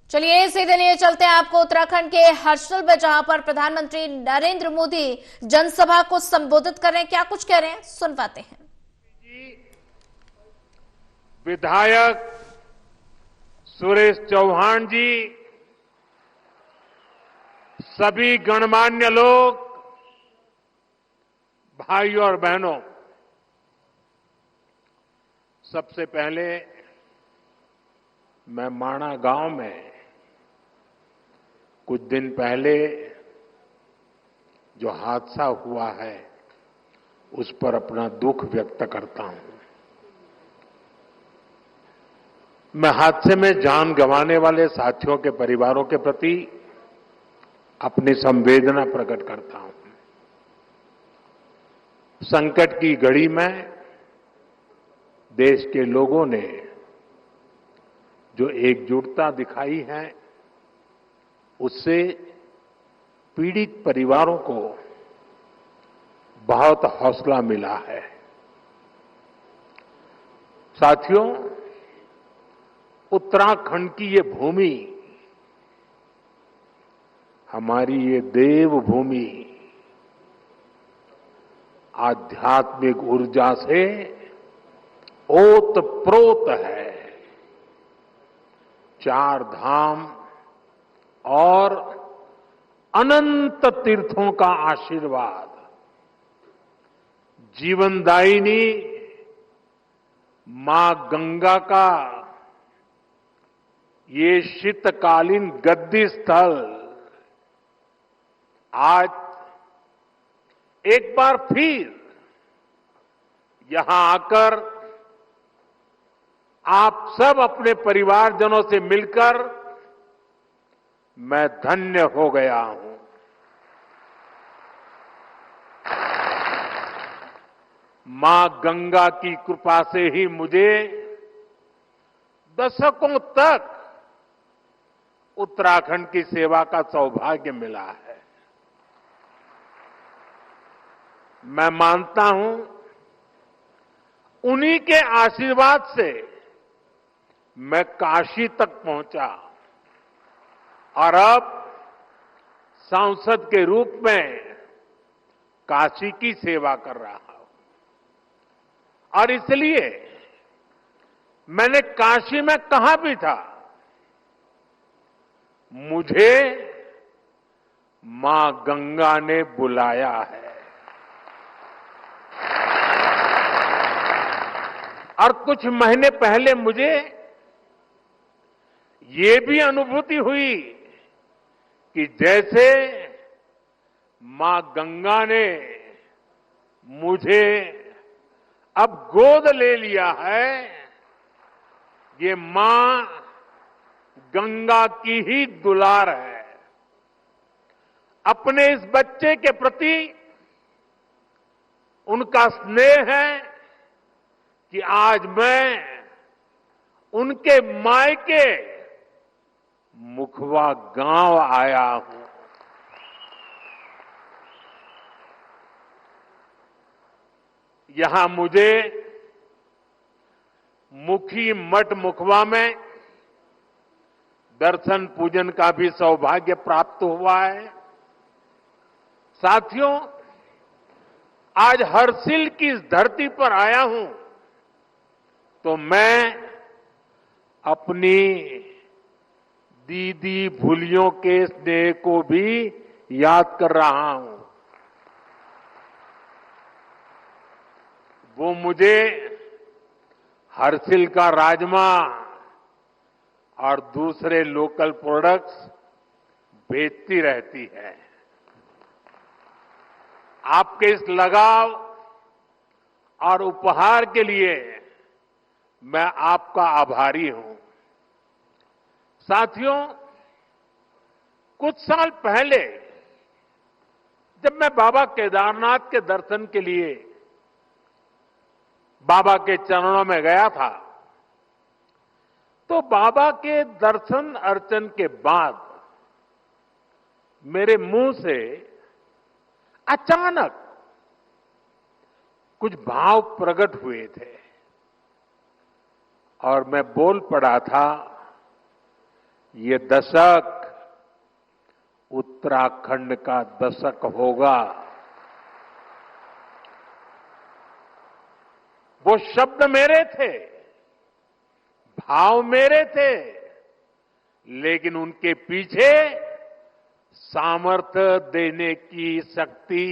चलिए सीधे लिए चलते हैं आपको उत्तराखंड के हर्षल में, जहां पर प्रधानमंत्री नरेंद्र मोदी जनसभा को संबोधित कर रहे हैं। क्या कुछ कह रहे हैं, सुन पाते हैं। विधायक सुरेश चौहान जी, सभी गणमान्य लोग, भाइयों और बहनों, सबसे पहले मैं माणा गांव में कुछ दिन पहले जो हादसा हुआ है उस पर अपना दुख व्यक्त करता हूं। मैं हादसे में जान गंवाने वाले साथियों के परिवारों के प्रति अपनी संवेदना प्रकट करता हूं। संकट की घड़ी में देश के लोगों ने जो एकजुटता दिखाई है उससे पीड़ित परिवारों को बहुत हौसला मिला है। साथियों, उत्तराखंड की ये भूमि, हमारी ये देवभूमि आध्यात्मिक ऊर्जा से ओतप्रोत है। चार धाम और अनंत तीर्थों का आशीर्वाद, जीवनदायिनी मां गंगा का ये शीतकालीन गद्दी स्थल आज एक बार फिर यहां आकर आप सब अपने परिवारजनों से मिलकर मैं धन्य हो गया हूं। मां गंगा की कृपा से ही मुझे दशकों तक उत्तराखंड की सेवा का सौभाग्य मिला है। मैं मानता हूं उन्हीं के आशीर्वाद से मैं काशी तक पहुंचा और अब सांसद के रूप में काशी की सेवा कर रहा हूं। और इसलिए मैंने काशी में कहा भी था, मुझे मां गंगा ने बुलाया है। और कुछ महीने पहले मुझे ये भी अनुभूति हुई कि जैसे मां गंगा ने मुझे अब गोद ले लिया है, ये मां गंगा की ही दुलार है। अपने इस बच्चे के प्रति उनका स्नेह है कि आज मैं उनके मायके मुखवा गांव आया हूं। यहां मुझे मुखी मठ मुखवा में दर्शन पूजन का भी सौभाग्य प्राप्त हुआ है। साथियों, आज हर्षिल की इस धरती पर आया हूं तो मैं अपनी दीदी भूलियों के स्नेह को भी याद कर रहा हूं। वो मुझे हर्षिल का राजमा और दूसरे लोकल प्रोडक्ट्स बेचती रहती है। आपके इस लगाव और उपहार के लिए मैं आपका आभारी हूं। साथियों, कुछ साल पहले जब मैं बाबा केदारनाथ के दर्शन के लिए बाबा के चरणों में गया था तो बाबा के दर्शन अर्चन के बाद मेरे मुंह से अचानक कुछ भाव प्रकट हुए थे और मैं बोल पड़ा था ये दशक उत्तराखंड का दशक होगा। वो शब्द मेरे थे, भाव मेरे थे, लेकिन उनके पीछे सामर्थ्य देने की शक्ति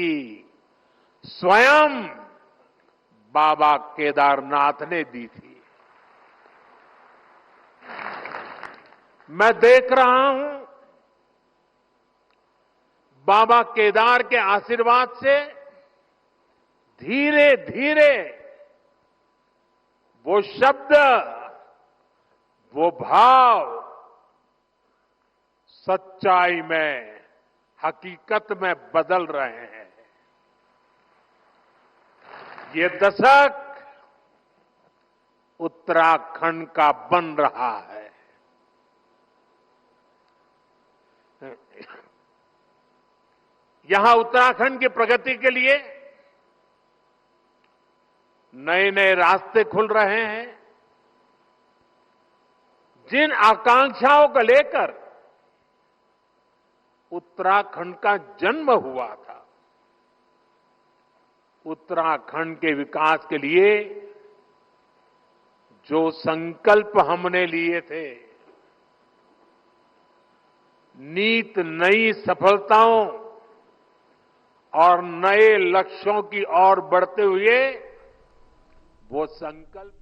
स्वयं बाबा केदारनाथ ने दी थी। मैं देख रहा हूं बाबा केदार के आशीर्वाद से धीरे धीरे वो शब्द, वो भाव सच्चाई में, हकीकत में बदल रहे हैं। ये दशक उत्तराखंड का बन रहा है। यहां उत्तराखंड की प्रगति के लिए नए नए रास्ते खुल रहे हैं। जिन आकांक्षाओं को लेकर उत्तराखंड का जन्म हुआ था, उत्तराखंड के विकास के लिए जो संकल्प हमने लिए थे, नीत नई सफलताओं और नए लक्ष्यों की ओर बढ़ते हुए वो संकल्प